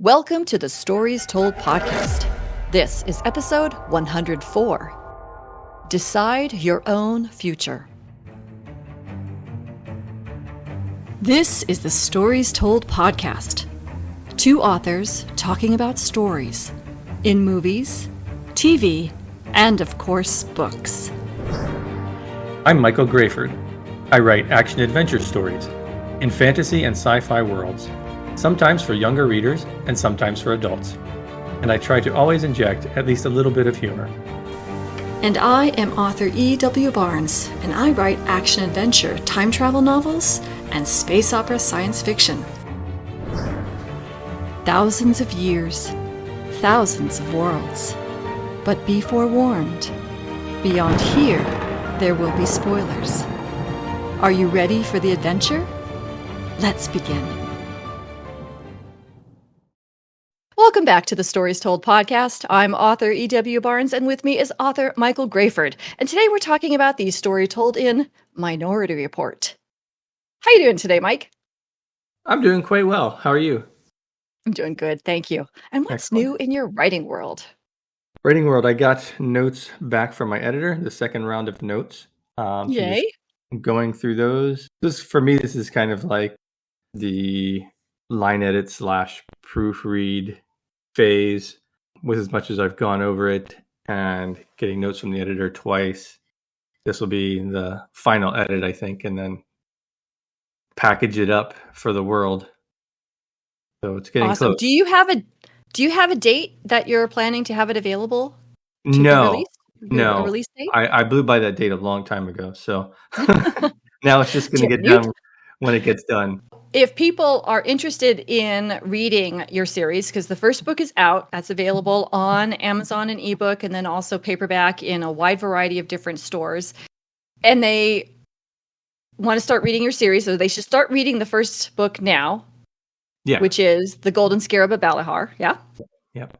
Welcome to the Stories Told podcast. This is episode 104. Decide Your Own Future. This is the Stories Told podcast. Two authors talking about stories in movies, TV, and of course, books. I'm Michael Grayford. I write action-adventure stories in fantasy and sci-fi worlds, sometimes for younger readers and sometimes for adults. And I try to always inject at least a little bit of humor. And I am author E.W. Barnes, and I write action-adventure, time travel novels, and space opera science fiction. Thousands of years, thousands of worlds. But be forewarned, beyond here, there will be spoilers. Are you ready for the adventure? Let's begin. Welcome back to the Stories Told podcast. I'm author E.W. Barnes, and with me is author Michael Grayford. And today we're talking about the story told in Minority Report. How you doing today, Mike? I'm doing quite well. How are you? I'm doing good, thank you. And what's Excellent. new in your writing world? Writing world, I got notes back from my editor, the second round of notes. Yay. Just going through those. For me, this is kind of like the line edit / proofread phase, with as much as I've gone over it and getting notes from the editor twice. This will be the final edit, I think, and then package it up for the world. So it's getting Awesome. close. Do you have a date that you're planning to have it available to be No, released? A no. release date? I blew by that date a long time ago. So now it's just going to get New- done when it gets done. If people are interested in reading your series, because the first book is out, that's available on Amazon and ebook, and then also paperback in a wide variety of different stores, and they want to start reading your series, so they should start reading the first book now, which is The Golden Scarab of Balahar. Yeah? Yep.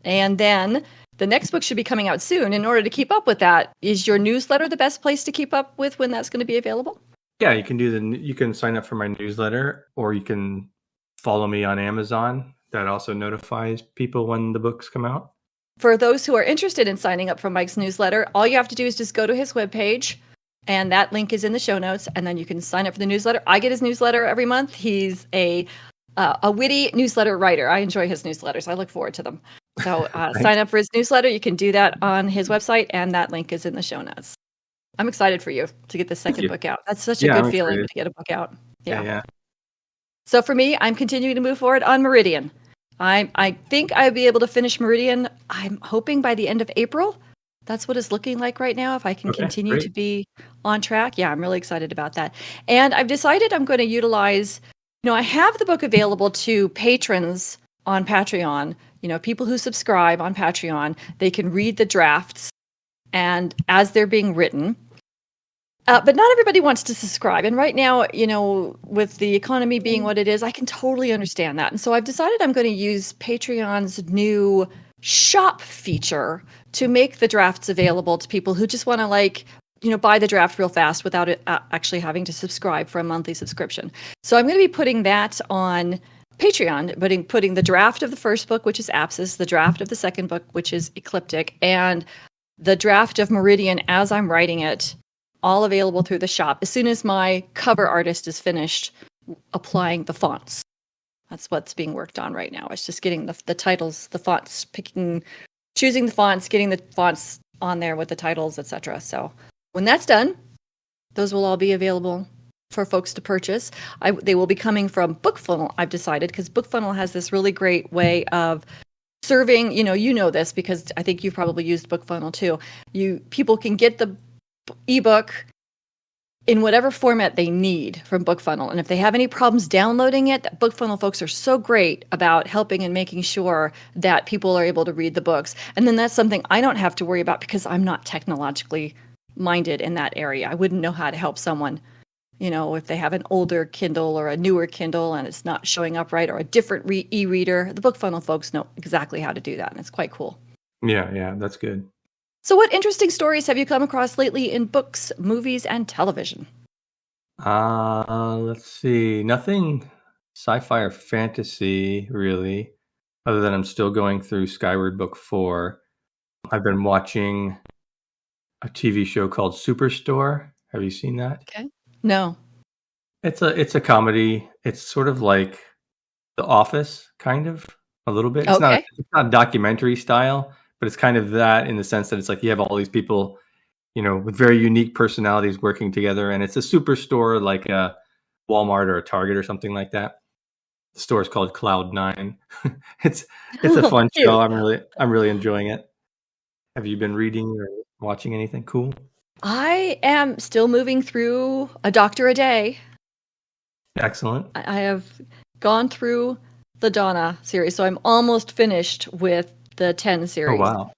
And then the next book should be coming out soon. In order to keep up with that, is your newsletter the best place to keep up with when that's going to be available? Yeah, you can you can sign up for my newsletter, or you can follow me on Amazon. That also notifies people when the books come out. For those who are interested in signing up for Mike's newsletter, all you have to do is just go to his webpage, and that link is in the show notes, and then you can sign up for the newsletter. I get his newsletter every month. He's a witty newsletter writer. I enjoy his newsletters. I look forward to them. So sign up for his newsletter. You can do that on his website, and that link is in the show notes. I'm excited for you to get the second book out. That's such a good feeling to get a book out. Yeah. So for me, I'm continuing to move forward on Meridian. I think I'll be able to finish Meridian, I'm hoping by the end of April. That's what it's looking like right now, if I can continue to be on track. Yeah, I'm really excited about that. And I've decided I'm going to utilize, I have the book available to patrons on Patreon, people who subscribe on Patreon. They can read the drafts and as they're being written. But not everybody wants to subscribe. And right now, with the economy being what it is, I can totally understand that. And so I've decided I'm going to use Patreon's new shop feature to make the drafts available to people who just want to buy the draft real fast without it actually having to subscribe for a monthly subscription. So I'm going to be putting that on Patreon, putting the draft of the first book, which is Apsis, the draft of the second book, which is Ecliptic, and the draft of Meridian as I'm writing it, all available through the shop as soon as my cover artist is finished applying the fonts. That's what's being worked on right now. It's just getting the titles, the fonts, choosing the fonts, getting the fonts on there with the titles, etc. So when that's done, those will all be available for folks to purchase. They will be coming from BookFunnel, I've decided, because BookFunnel has this really great way of serving, you know this because I think you've probably used BookFunnel too. People can get the ebook in whatever format they need from BookFunnel. And if they have any problems downloading it, BookFunnel folks are so great about helping and making sure that people are able to read the books. And then that's something I don't have to worry about because I'm not technologically minded in that area. I wouldn't know how to help someone, if they have an older Kindle or a newer Kindle and it's not showing up right, or a different e-reader. The BookFunnel folks know exactly how to do that, and it's quite cool. Yeah, that's good. So what interesting stories have you come across lately in books, movies, and television? Let's see. Nothing sci-fi or fantasy, really. other than I'm still going through Skyward Book 4. I've been watching a TV show called Superstore. Have you seen that? Okay. No. It's a comedy. It's sort of like The Office, kind of, a little bit. It's Okay. not documentary style, but it's kind of that in the sense that it's like you have all these people, with very unique personalities working together, and it's a superstore like a Walmart or a Target or something like that. The store is called Cloud9. It's a fun Cute. show. I'm really enjoying it. Have you been reading or watching anything cool? I am still moving through A Doctor a Day. Excellent. I have gone through the Donna series, so I'm almost finished with the 10 series. Oh, wow.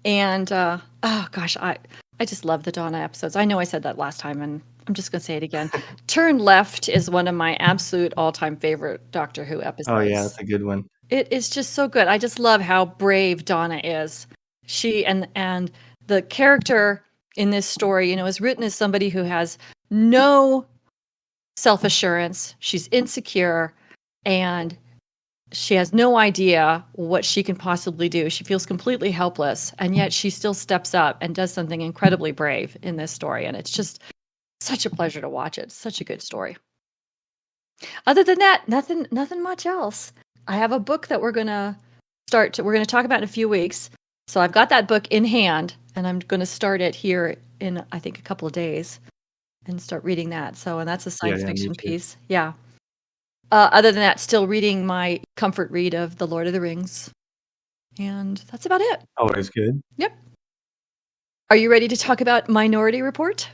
And, oh gosh, I just love the Donna episodes. I know I said that last time, and I'm just going to say it again. Turn Left is one of my absolute all-time favorite Doctor Who episodes. Oh, yeah, that's a good one. It is just so good. I just love how brave Donna is. She and the character in this story, is written as somebody who has no self-assurance. She's insecure, and she has no idea what she can possibly do. She feels completely helpless, and yet she still steps up and does something incredibly brave in this story. And it's just such a pleasure to watch it. It's such a good story. Other than that, nothing much else. I have a book that we're going to talk about in a few weeks. So I've got that book in hand, and I'm going to start it here in, I think, a couple of days and start reading that. So, and that's a science fiction piece. Yeah. Other than that, still reading my comfort read of The Lord of the Rings. And that's about it. Always good. Yep. Are you ready to talk about Minority Report?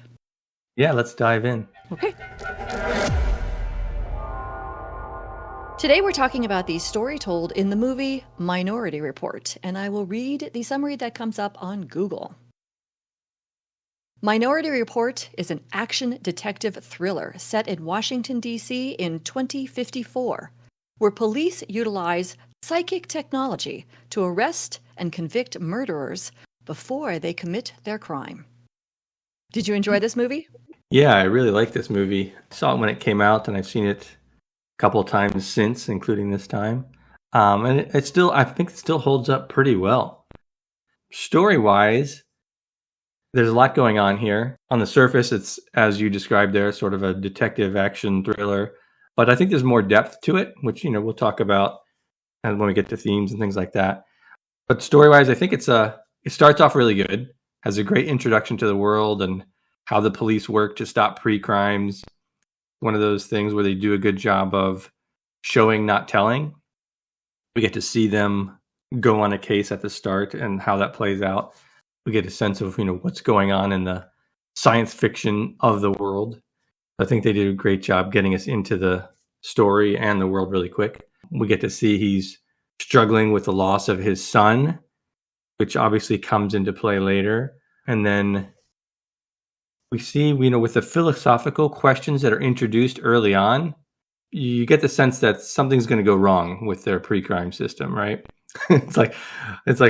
Yeah, let's dive in. Okay. Today we're talking about the story told in the movie Minority Report, and I will read the summary that comes up on Google. Minority Report is an action detective thriller set in Washington, D.C. in 2054, where police utilize psychic technology to arrest and convict murderers before they commit their crime. Did you enjoy this movie? Yeah, I really like this movie. I saw it when it came out, and I've seen it a couple of times since, including this time. And I think it still holds up pretty well. Story-wise, there's a lot going on here. On the surface, it's, as you described there, sort of a detective action thriller. But I think there's more depth to it, which, we'll talk about when we get to themes and things like that. But story-wise, I think it starts off really good, has a great introduction to the world and how the police work to stop pre-crimes. One of those things where they do a good job of showing, not telling. We get to see them go on a case at the start and how that plays out. We get a sense of, what's going on in the science fiction of the world. I think they did a great job getting us into the story and the world really quick. We get to see he's struggling with the loss of his son, which obviously comes into play later. And then we see, with the philosophical questions that are introduced early on, you get the sense that something's going to go wrong with their pre-crime system, right? it's like,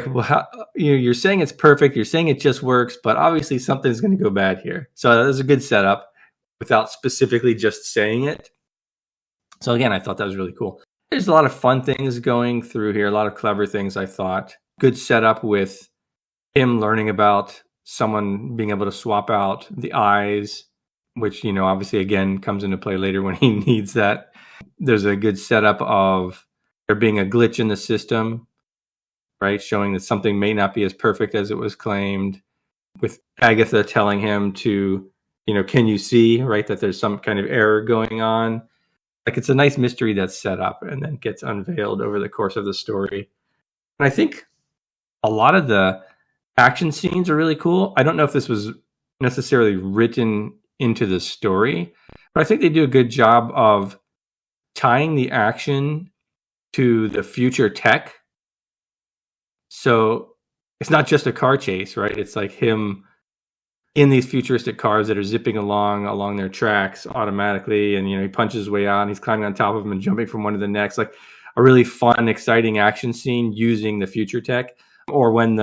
well, how, you're saying it's perfect, you're saying it just works, but obviously something's going to go bad here. So that was a good setup without specifically just saying it. So again, I thought that was really cool. There's a lot of fun things going through here, a lot of clever things, I thought. Good setup with him learning about someone being able to swap out the eyes, which, obviously, again, comes into play later when he needs that. There's a good setup of there being a glitch in the system, right? Showing that something may not be as perfect as it was claimed. With Agatha telling him to, can you see, right, that there's some kind of error going on. Like, it's a nice mystery that's set up and then gets unveiled over the course of the story. And I think a lot of the action scenes are really cool. I don't know if this was necessarily written into the story, but I think they do a good job of tying the action to the future tech. So it's not just a car chase, right? It's like him in these futuristic cars that are zipping along their tracks automatically, and he punches his way out and he's climbing on top of them and jumping from one to the next. Like a really fun, exciting action scene using the future tech. Or when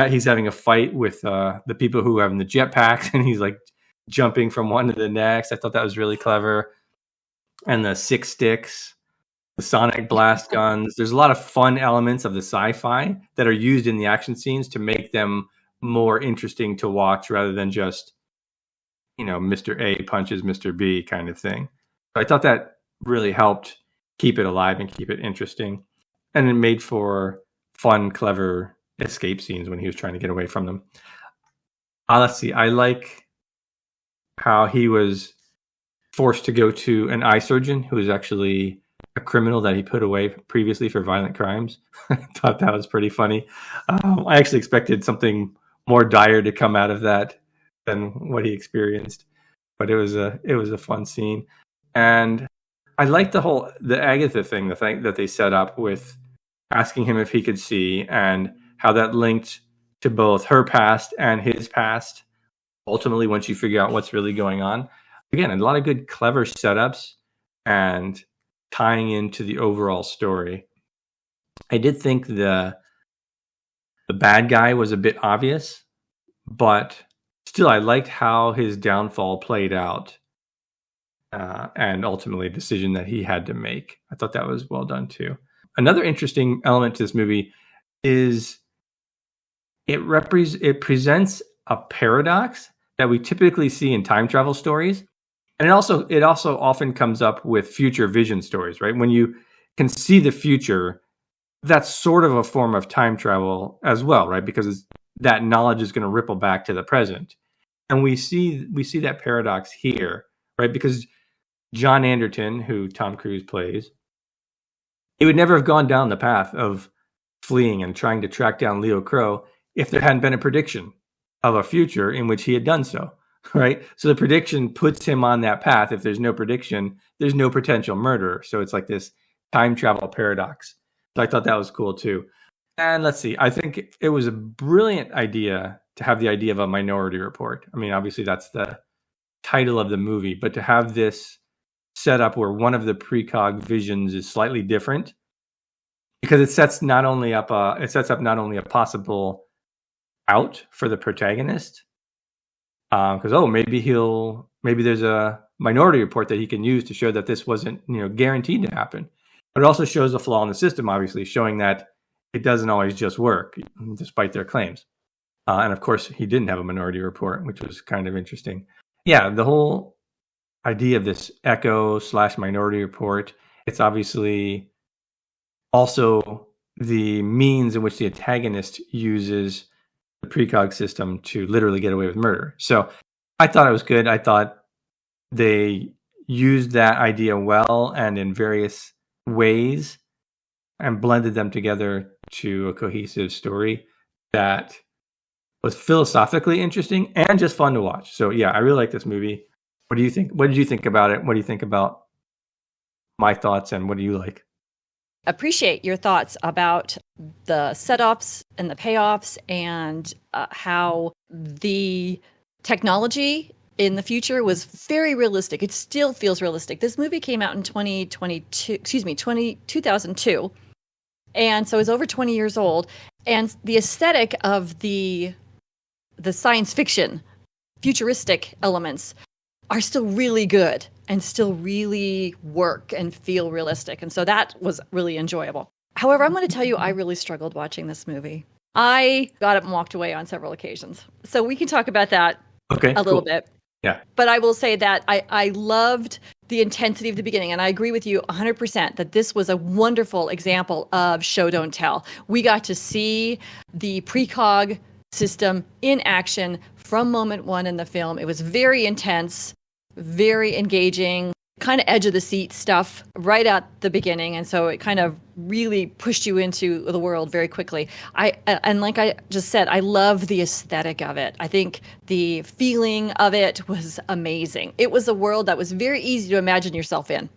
he's having a fight with the people who have the jetpacks, and he's like jumping from one to the next. I thought that was really clever. And the 6 sticks, the sonic blast guns. There's a lot of fun elements of the sci-fi that are used in the action scenes to make them more interesting to watch rather than just, Mr. A punches Mr. B kind of thing. So I thought that really helped keep it alive and keep it interesting. And it made for fun, clever escape scenes when he was trying to get away from them. Let's see. I like how he was forced to go to an eye surgeon who was actually a criminal that he put away previously for violent crimes. I thought that was pretty funny. I actually expected something more dire to come out of that than what he experienced, but it was a fun scene. And I liked the Agatha thing, the thing that they set up with asking him if he could see, and how that linked to both her past and his past. Ultimately, once you figure out what's really going on, again, a lot of good, clever setups and tying into the overall story. I did think the bad guy was a bit obvious, but still, I liked how his downfall played out, and ultimately a decision that he had to make. I thought that was well done too. Another interesting element to this movie is it presents a paradox that we typically see in time travel stories. And it also often comes up with future vision stories, right? When you can see the future, that's sort of a form of time travel as well, right? Because that knowledge is going to ripple back to the present. And we see that paradox here, right? Because John Anderton, who Tom Cruise plays, he would never have gone down the path of fleeing and trying to track down Leo Crow if there hadn't been a prediction of a future in which he had done so, right? So the prediction puts him on that path. If there's no prediction, there's no potential murderer. So it's like this time travel paradox. So I thought that was cool too. And let's see, I think it was a brilliant idea to have the idea of a Minority Report. I mean, obviously that's the title of the movie, but to have this set up where one of the precog visions is slightly different, because it sets up not only a possible out for the protagonist, because maybe there's a Minority Report that he can use to show that this wasn't guaranteed to happen, but it also shows a flaw in the system, obviously showing that it doesn't always just work despite their claims. And of course he didn't have a Minority Report, which was kind of interesting. Yeah, the whole idea of this Echo/Minority Report, it's obviously also the means in which the antagonist uses the precog system to literally get away with murder. So I thought it was good. I thought they used that idea well and in various ways and blended them together to a cohesive story that was philosophically interesting and just fun to watch. So yeah, I really like this movie. What do you think? What did you think about it? What do you think about my thoughts, and what do you like? Appreciate your thoughts about the setups and the payoffs, and how the technology in the future was very realistic. It still feels realistic. This movie came out in 2002. And so it's over 20 years old. And the aesthetic of the science fiction, futuristic elements are still really good and still really work and feel realistic. And so that was really enjoyable. However, I'm going to tell you, I really struggled watching this movie. I got up and walked away on several occasions. So we can talk about that a little bit. Yeah. But I will say that I loved the intensity of the beginning. And I agree with you 100% that this was a wonderful example of show, don't tell. We got to see the precog system in action from moment one in the film. It was very intense, very engaging, kind of edge of the seat stuff right at the beginning. And so it kind of really pushed you into the world very quickly. And like I just said, I love the aesthetic of it. I think the feeling of it was amazing. It was a world that was very easy to imagine yourself in.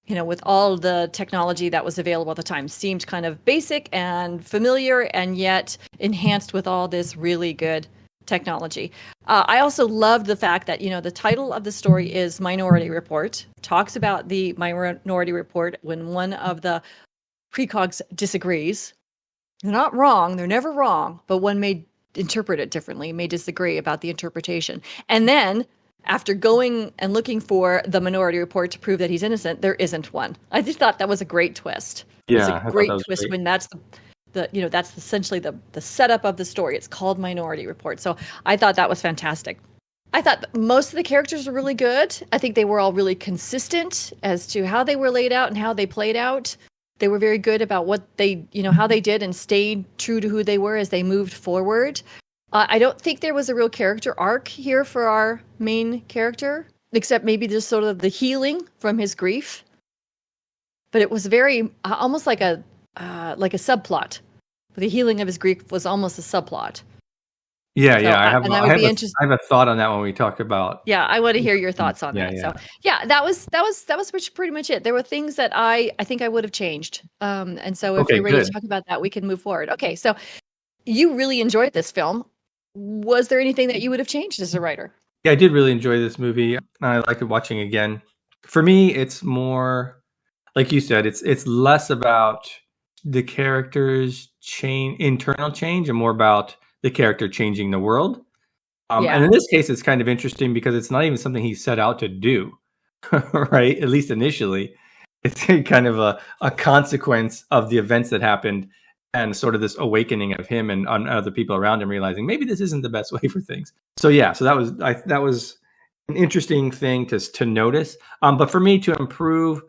With all the technology that was available at the time, seemed kind of basic and familiar, and yet enhanced with all this really good technology. I also loved the fact that, the title of the story is Minority Report, talks about the Minority Report when one of the precogs disagrees. They're not wrong, they're never wrong, but one may interpret it differently, may disagree about the interpretation. And then after going and looking for the Minority Report to prove that he's innocent, there isn't one. I just thought that was a great twist. Yeah, it's a great twist when that's that's essentially the setup of the story. It's called Minority Report. So I thought that was fantastic. I thought most of the characters were really good. I think they were all really consistent as to how they were laid out and how they played out. They were very good about what they, how they did and stayed true to who they were as they moved forward. I don't think there was a real character arc here for our main character, except maybe just sort of the healing from his grief. But it was very almost like a subplot. The healing of his grief was almost a subplot. Yeah, so, I have a thought on that when we talk about. Yeah, I want to hear your thoughts on that. Yeah. So that was pretty much it. There were things that I think I would have changed. And so if you're ready to talk about that, we can move forward. Okay, so you really enjoyed this film. Was there anything that you would have changed as a writer? Yeah, I did really enjoy this movie. I like it watching again. For me, it's more, like you said, it's less about the character's internal change and more about the character changing the world. And in this case, it's kind of interesting because it's not even something he set out to do, right? At least initially. It's kind of a consequence of the events that happened and sort of this awakening of him and other people around him realizing maybe this isn't the best way for things. So that was an interesting thing to notice. But for me to improve,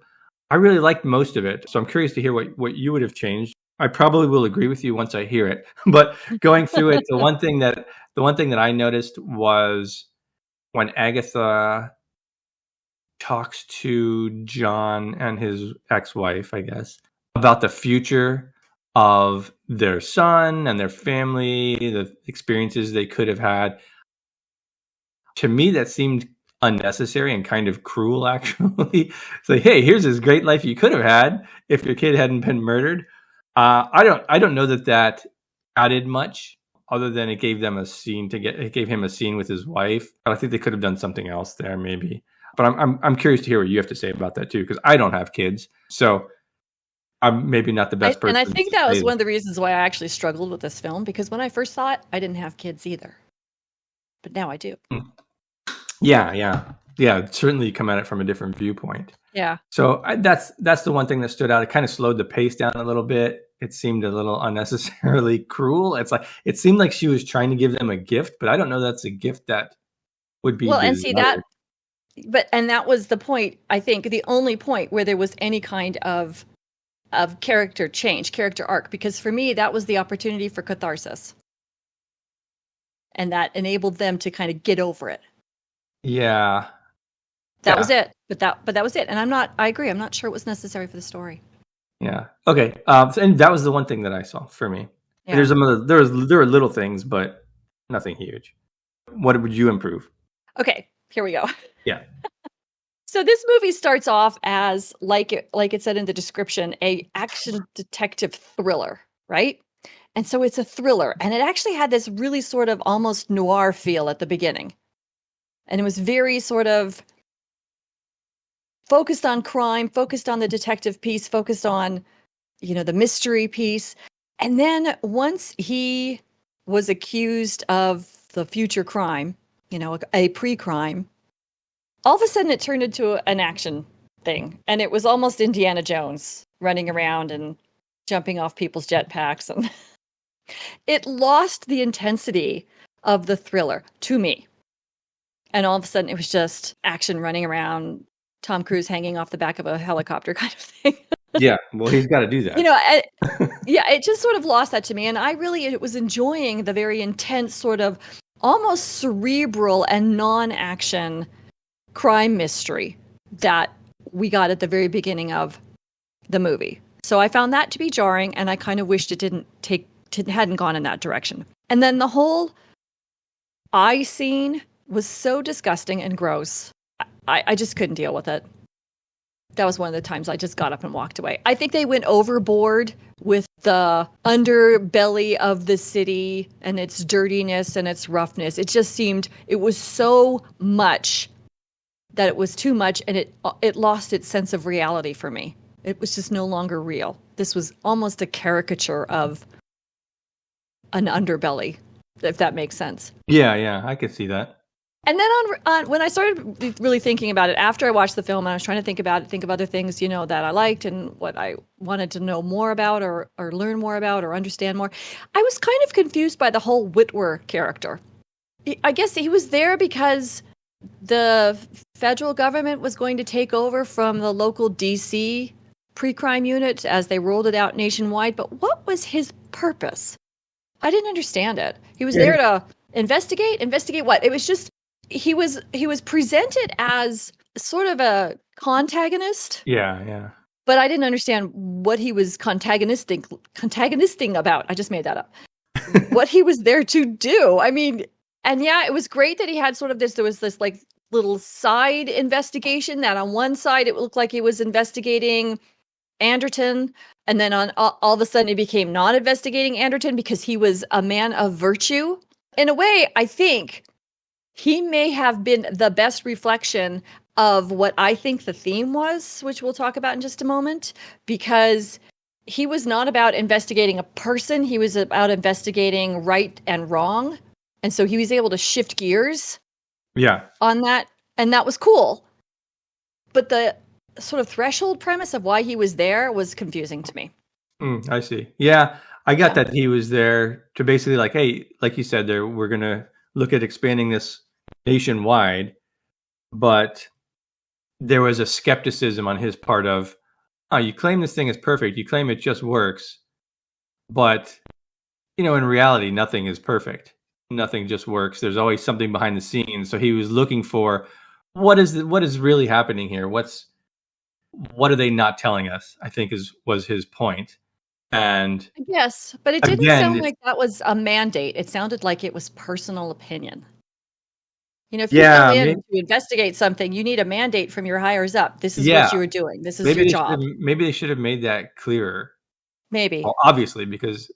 I really liked most of it. So I'm curious to hear what you would have changed. I probably will agree with you once I hear it. But going through it, the one thing that I noticed was when Agatha talks to John and his ex-wife, I guess, about the future of their son and their family, the experiences they could have had. To me, that seemed unnecessary and kind of cruel, actually. It's like, hey, here's this great life you could have had if your kid hadn't been murdered. I don't know that added much, other than it gave him a scene with his wife. But I think they could have done something else there, maybe. But I'm curious to hear what you have to say about that too, because I don't have kids, so I'm maybe not the best person. And I think that was one of the reasons why I actually struggled with this film, because when I first saw it, I didn't have kids either, but now I do. Yeah. Certainly come at it from a different viewpoint. Yeah. So that's the one thing that stood out. It kind of slowed the pace down a little bit. It seemed a little unnecessarily cruel. It seemed like she was trying to give them a gift, but I don't know that's a gift that would be. Well, and see that, and that was the point. I think the only point where there was any kind of character change, character arc, because for me that was the opportunity for catharsis, and that enabled them to kind of get over it. Yeah. That was it. But that was it. And I agree. I'm not sure it was necessary for the story. Yeah. Okay. And that was the one thing that I saw for me. Yeah. There were little things, but nothing huge. What would you improve? Okay, here we go. Yeah. So this movie starts off as, like it said in the description, a action detective thriller, right? And so it's a thriller, and it actually had this really sort of almost noir feel at the beginning. And it was very sort of focused on crime, focused on the detective piece, focused on, the mystery piece. And then once he was accused of the future crime, a pre-crime, all of a sudden it turned into an action thing. And it was almost Indiana Jones running around and jumping off people's jetpacks. And it lost the intensity of the thriller to me. And all of a sudden it was just action running around, Tom Cruise hanging off the back of a helicopter kind of thing. Yeah, well, he's got to do that. It just sort of lost that to me. And I really was enjoying the very intense sort of almost cerebral and non-action crime mystery that we got at the very beginning of the movie. So I found that to be jarring, and I kind of wished it hadn't gone in that direction. And then the whole eye scene was so disgusting and gross. I just couldn't deal with it. That was one of the times I just got up and walked away. I think they went overboard with the underbelly of the city and its dirtiness and its roughness. It just seemed it was so much that it was too much, and it lost its sense of reality for me. It was just no longer real. This was almost a caricature of an underbelly, if that makes sense. Yeah, I could see that. And then when I started really thinking about it, after I watched the film, and I was trying to think about it, think of other things, that I liked and what I wanted to know more about or learn more about or understand more, I was kind of confused by the whole Whitwer character. I guess he was there because the federal government was going to take over from the local DC pre-crime unit as they rolled it out nationwide. But what was his purpose? I didn't understand it. He was there to investigate what? It was just he was presented as sort of a contagonist. Yeah. But I didn't understand what he was contagonisting about. I just made that up. What he was there to do. I mean, and yeah, it was great that he had sort of there was this like little side investigation that on one side it looked like he was investigating Anderton, and then on all of a sudden he became not investigating Anderton because he was a man of virtue. In a way, I think he may have been the best reflection of what I think the theme was, which we'll talk about in just a moment, because he was not about investigating a person. He was about investigating right and wrong. And so he was able to shift gears on that. And that was cool. But the sort of threshold premise of why he was there was confusing to me. I see. Yeah, I got that he was there to basically like, hey, like you said there, we're going to look at expanding this nationwide. But there was a skepticism on his part of, oh, you claim this thing is perfect. You claim it just works. But, in reality, nothing is perfect. Nothing just works. There's always something behind the scenes. So he was looking for what is really happening here? What are they not telling us? I think was his point. And yes, but it didn't sound like that was a mandate. It sounded like it was personal opinion. If you go in to investigate something, you need a mandate from your higher up. This is what you were doing. This is your job. Maybe they should have made that clearer. Maybe. Well, obviously, because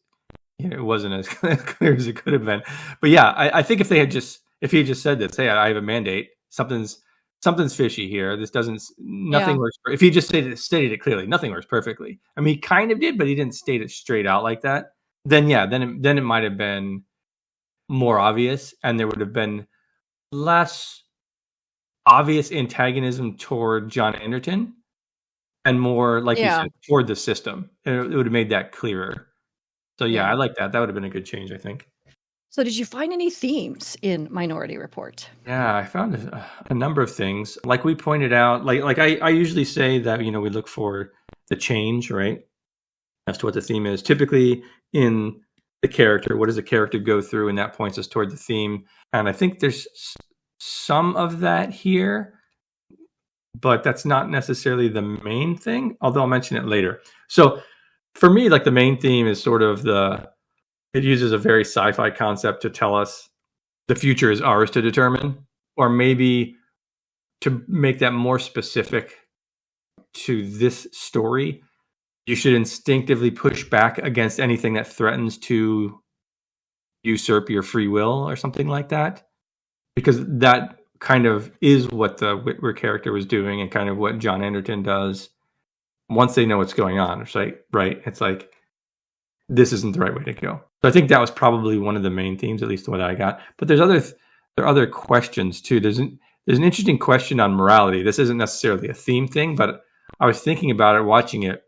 it wasn't as clear as it could have been. But yeah, I think if he had just said this, hey, I have a mandate, something's fishy here. This nothing works. If he just stated it clearly, nothing works perfectly. I mean, he kind of did, but he didn't state it straight out like that. Then it might have been more obvious, and there would have been less obvious antagonism toward John Anderton and more, like you said, toward the system. And it would have made that clearer. So I like that. That would have been a good change, I think. So did you find any themes in Minority Report? Yeah, I found a number of things. Like we pointed out, like I usually say that, we look for the change, right? As to what the theme is. Typically in the character, what does the character go through? And that points us toward the theme. And I think there's some of that here, but that's not necessarily the main thing, although I'll mention it later. So for me, like the main theme is sort of it uses a very sci-fi concept to tell us the future is ours to determine, or maybe to make that more specific to this story, you should instinctively push back against anything that threatens to usurp your free will or something like that. Because that kind of is what the Whitwer character was doing and kind of what John Anderton does once they know what's going on. It's like, right, it's like, this isn't the right way to go. So I think that was probably one of the main themes, at least what I got. But there are other questions too. There's an interesting question on morality. This isn't necessarily a theme thing, but I was thinking about it, watching it,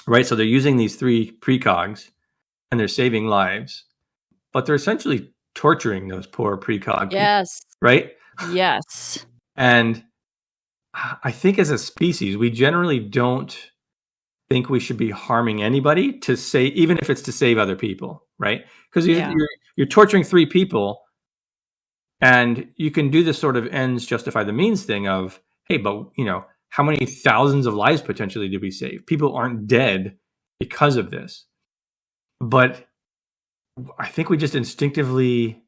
right? So they're using these 3 precogs and they're saving lives, but they're essentially torturing those poor precog. Yes. Right? Yes. And I think as a species, we generally don't think we should be harming anybody even if it's to save other people, right? Because you're torturing 3 people, and you can do this sort of ends justify the means thing of, hey, but how many thousands of lives potentially did we save? People aren't dead because of this. But I think we just instinctively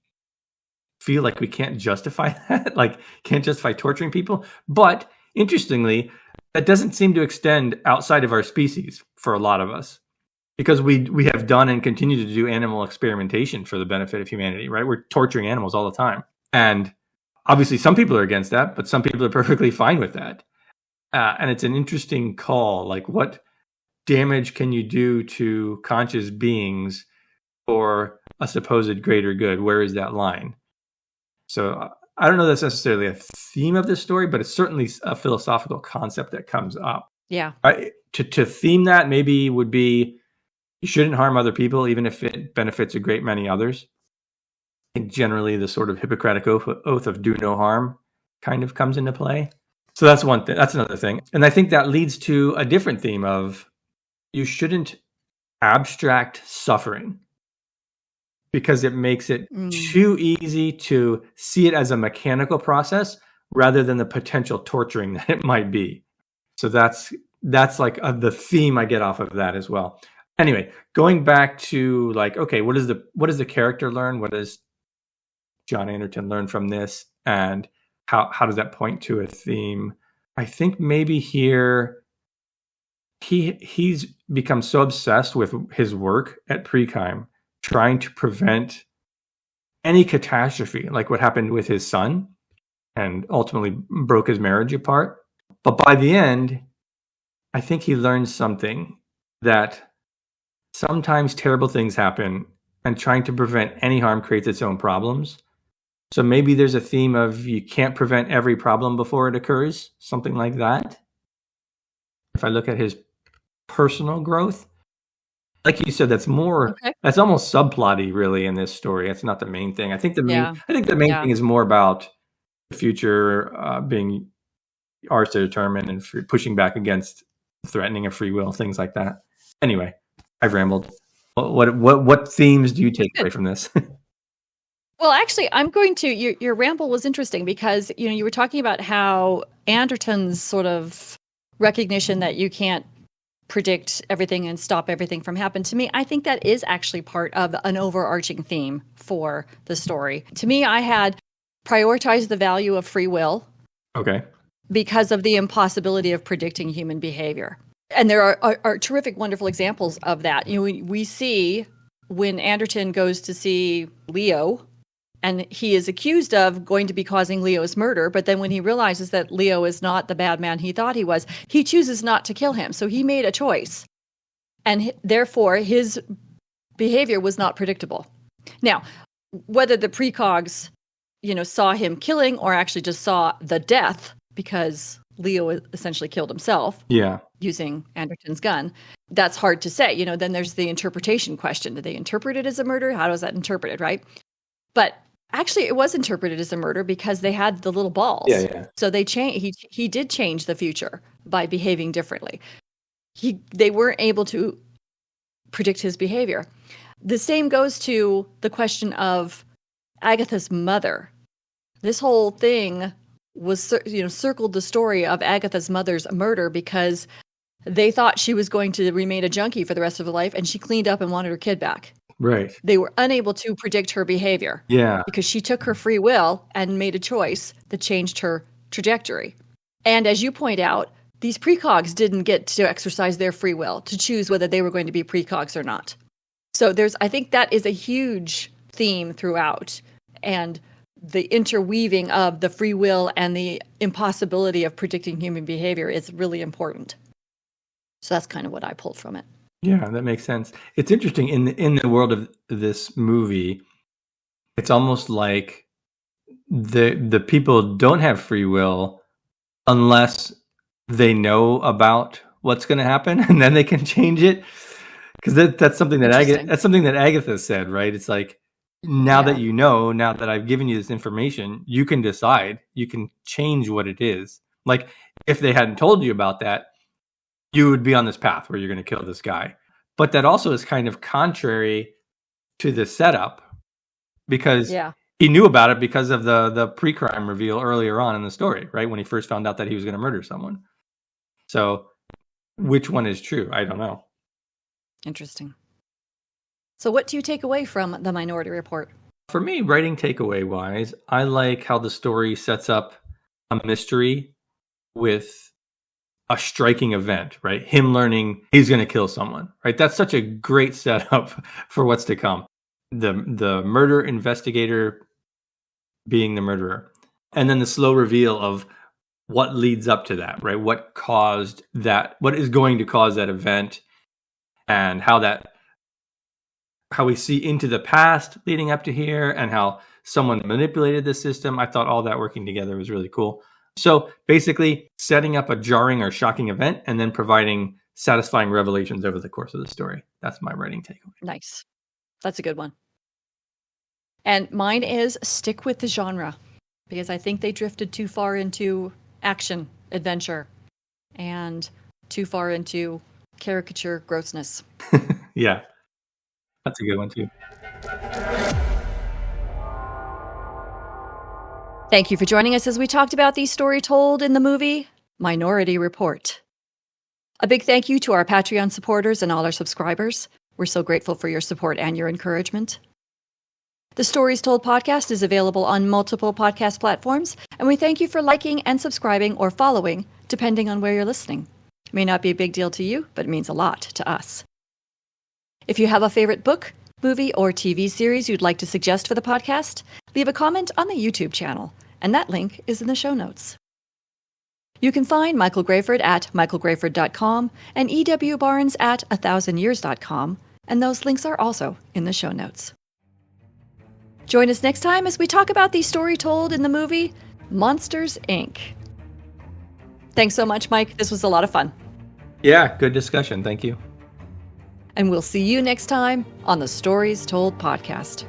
feel like we can't justify that, like can't justify torturing people. But interestingly, that doesn't seem to extend outside of our species for a lot of us, because we have done and continue to do animal experimentation for the benefit of humanity, right? We're torturing animals all the time. And obviously some people are against that, but some people are perfectly fine with that. And it's an interesting call, like what damage can you do to conscious beings for a supposed greater good? Where is that line? So I don't know that's necessarily a theme of this story, but it's certainly a philosophical concept that comes up. Yeah. To theme that maybe would be you shouldn't harm other people, even if it benefits a great many others. I think generally the sort of Hippocratic oath of do no harm kind of comes into play. So that's one thing. That's another thing. And I think that leads to a different theme of you shouldn't abstract suffering, because it makes it too easy to see it as a mechanical process rather than the potential torturing that it might be. So that's like the theme I get off of that as well. Anyway, going back to like, okay, what does the character learn? What does John Anderton learn from this? And how does that point to a theme? I think maybe here he's become so obsessed with his work at Precime, trying to prevent any catastrophe, like what happened with his son and ultimately broke his marriage apart. But by the end, I think he learns something, that sometimes terrible things happen and trying to prevent any harm creates its own problems. So maybe there's a theme of you can't prevent every problem before it occurs, something like that. If I look at his personal growth, like you said, that's almost subplotty really in this story. That's not the main thing. I think the main thing is more about the future being ours to determine and pushing back against threatening of free will, things like that. Anyway, I've rambled. What themes do you take away from this? Well, actually, I'm going to. Your ramble was interesting because you were talking about how Anderton's sort of recognition that you can't predict everything and stop everything from happening. To me, I think that is actually part of an overarching theme for the story. To me, I had prioritized the value of free will. Okay. Because of the impossibility of predicting human behavior. And there are terrific, wonderful examples of that. We see when Anderton goes to see Leo, and he is accused of going to be causing Leo's murder, but then when he realizes that Leo is not the bad man he thought he was, he chooses not to kill him. So he made a choice. And therefore, his behavior was not predictable. Now, whether the precogs, saw him killing or actually just saw the death, because Leo essentially killed himself using Anderton's gun, that's hard to say. Then there's the interpretation question. Did they interpret it as a murder? How was that interpreted, right? But actually, it was interpreted as a murder because they had the little balls. Yeah. So they he did change the future by behaving differently. They weren't able to predict his behavior. The same goes to the question of Agatha's mother. This whole thing was, circled the story of Agatha's mother's murder because they thought she was going to remain a junkie for the rest of her life, and she cleaned up and wanted her kid back. Right. They were unable to predict her behavior. Yeah. Because she took her free will and made a choice that changed her trajectory. And as you point out, these precogs didn't get to exercise their free will to choose whether they were going to be precogs or not. So I think that is a huge theme throughout. And the interweaving of the free will and the impossibility of predicting human behavior is really important. So that's kind of what I pulled from it. Yeah, that makes sense. It's interesting in the world of this movie. It's almost like the people don't have free will unless they know about what's going to happen, and then they can change it. Because that's something that Agatha said, right? It's like, now that now that I've given you this information, you can decide, you can change what it is. Like, if they hadn't told you about that, you would be on this path where you're going to kill this guy. But that also is kind of contrary to the setup, because he knew about it because of the pre-crime reveal earlier on in the story, right? When he first found out that he was going to murder someone. So which one is true? I don't know. Interesting. So what do you take away from the Minority Report? For me, writing takeaway-wise, I like how the story sets up a mystery with a striking event, right? Him learning he's going to kill someone, right? That's such a great setup for what's to come. The murder investigator being the murderer. And then the slow reveal of what leads up to that, right? What caused that? What is going to cause that event? And how we see into the past leading up to here, and how someone manipulated the system. I thought all that working together was really cool. So basically setting up a jarring or shocking event and then providing satisfying revelations over the course of the story. That's my writing takeaway. Nice. That's a good one. And mine is stick with the genre, because I think they drifted too far into action, adventure, and too far into caricature grossness. Yeah, that's a good one too. Thank you for joining us as we talked about the story told in the movie Minority Report. A big thank you to our Patreon supporters and all our subscribers. We're so grateful for your support and your encouragement. The Stories Told podcast is available on multiple podcast platforms, and we thank you for liking and subscribing or following, depending on where you're listening. It may not be a big deal to you, but it means a lot to us. If you have a favorite book, movie, or TV series you'd like to suggest for the podcast, leave a comment on the YouTube channel, and that link is in the show notes. You can find Michael Grayford at michaelgrayford.com and E.W. Barnes at 1000years.com, and those links are also in the show notes. Join us next time as we talk about the story told in the movie Monsters, Inc. Thanks so much, Mike. This was a lot of fun. Yeah, good discussion. Thank you. And we'll see you next time on the Stories Told podcast.